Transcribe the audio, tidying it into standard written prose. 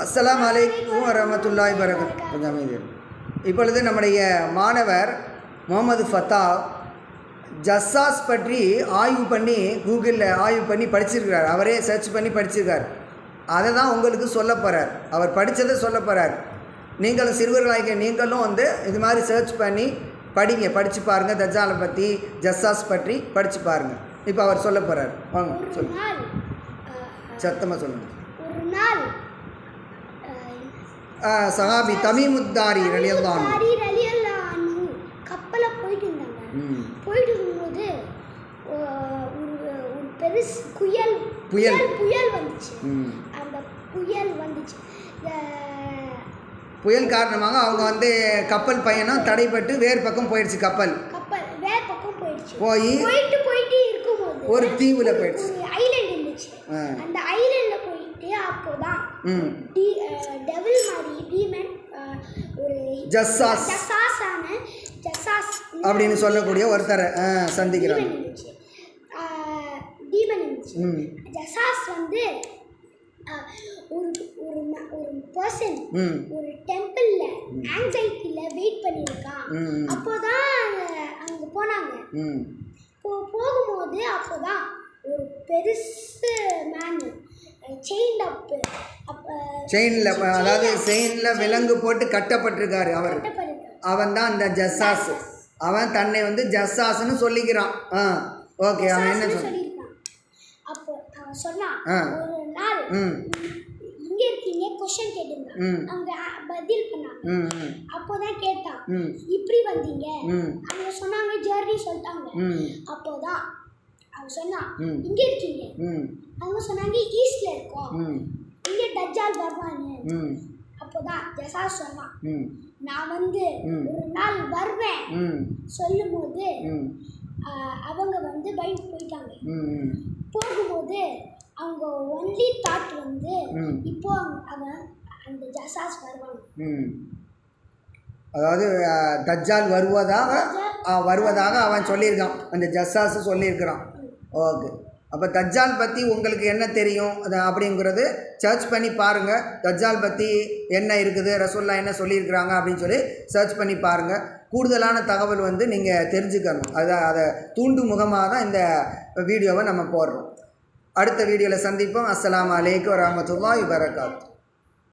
அஸ்ஸலாமு அலைக்கும் வரஹ்மத்துல்லாஹி வபரகாத்துஹு. கொஞ்சம் அமைதியாக. இப்பொழுது நம்முடைய மாணவர் முகமது ஃபத்தா ஜஸ்ஸாஸ் பற்றி ஆய்வு பண்ணி கூகுளில் ஆய்வு பண்ணி படிச்சிருக்கிறார். அவரே சர்ச் பண்ணி படிச்சிருக்கார். அதை தான் உங்களுக்கு சொல்ல போகிறார். அவர் படித்ததை சொல்ல போகிறார். நீங்களும் சிறுவர்களாகிய நீங்களும் இது மாதிரி சர்ச் பண்ணி படிங்க, படித்து பாருங்கள். தஜ்ஜாலை பற்றி ஜஸ்ஸாஸ் பற்றி படித்து பாருங்கள். இப்போ அவர் சொல்ல போகிறார். வாங்க சொல்லுங்கள், சத்தமாக சொல்லுங்கள். ஒரு நாள் சஹாபி தமீமுத்தாரி ரலியல்லாஹு அன்ஹு கப்பலை போயிட்டு இருந்தாங்க. போயிட்டு இருக்கும்போது ஒரு பெருசு புயல் வந்துச்சு. அந்த புயல் வந்துச்சு. புயல் காரணமாக அவங்க கப்பல் பயணம் தடைப்பட்டு வேறு பக்கம் போயிடுச்சு. கப்பல் வேறு பக்கம் போயிடுச்சு. போயிட்டு இருக்கும்போது ஒரு தீவில் போயிடுச்சு. ஒரு ஐலண்ட் இருந்துச்சு. அந்த ஐலண்ட்ல போயிட்டு அப்போதான் டெவில் மாதிரி டீமன் ஒரு ஜஸ்ஸாஸ் அப்படின்னு சொல்லக்கூடிய ஒருத்தரை சந்திக்கிறாங்க. டீமன் இருந்துச்சு. ஜஸ்ஸாஸ் ஒரு பர்சன் ஒரு டெம்பிள்ல ஆங்ஸைட்டில வெயிட் பண்ணிருக்கான். அப்போதான் அங்க போனாங்க. போகும்போது அப்போதான் ஒரு பெருசு மேன் செயினில் விலங்கு போட்டு கட்டப்பட்டிருக்காரு. அவன் தான் அந்த ஜஸ்ஸாஸ். அவன் தன்னை ஜஸ்ஸாஸ்ன்னு சொல்லிக்கிறான். ஓகே, அவன் என்ன சொல்லியிருக்கான்? அப்போ அவன் சொன்னான், ஒரு நாள் இங்க இருக்கீங்க கொஸ்டின் கேட்டுங்க. அவங்க பதில் பண்ணாங்க. அப்போதான் கேட்டான், இப்படி வந்தீங்க? அவங்க சொன்னாங்க ஜர்னி சொல்லிட்டாங்க. அப்போதான் அவன் சொன்னான், இங்க இருக்கீங்க. அவங்க சொன்னாங்க ஈஸ்ட்ல இருக்கோம், இங்க தஜ்ஜால் வருவான்னு. அப்போதான் ஜஸ்ஸாஸ் சொன்னான், நான் ஒரு நாள் வருவேன் சொல்லும் போது அவங்க பயந்து போயிட்டாங்க. போகும்போது அவங்க ஒன்லி தாட் இப்போ அவன் அந்த ஜஸ்ஸாஸ் வருவாங்க. அதாவது தஜ்ஜால் வருவதாக அவன் சொல்லியிருக்கான். அந்த ஜஸ்ஸாஸ் சொல்லியிருக்கிறான். ஓகே, அப்போ தஜ்ஜால் பற்றி உங்களுக்கு என்ன தெரியும் அப்படிங்கிறது சர்ச் பண்ணி பாருங்கள். தஜ்ஜால் பற்றி என்ன இருக்குது, ரசூலுல்லாஹ் என்ன சொல்லியிருக்கிறாங்க அப்படின்னு சொல்லி சர்ச் பண்ணி பாருங்கள். கூடுதலான தகவல் நீங்கள் தெரிஞ்சுக்கணும். அதை தூண்டும் முகமாக தான் இந்த வீடியோவை நம்ம போடுறோம். அடுத்த வீடியோவில் சந்திப்போம். அஸ்ஸலாமு அலைக்கும் வரஹ்மத்துல்லாஹி வபரகாத்துஹு.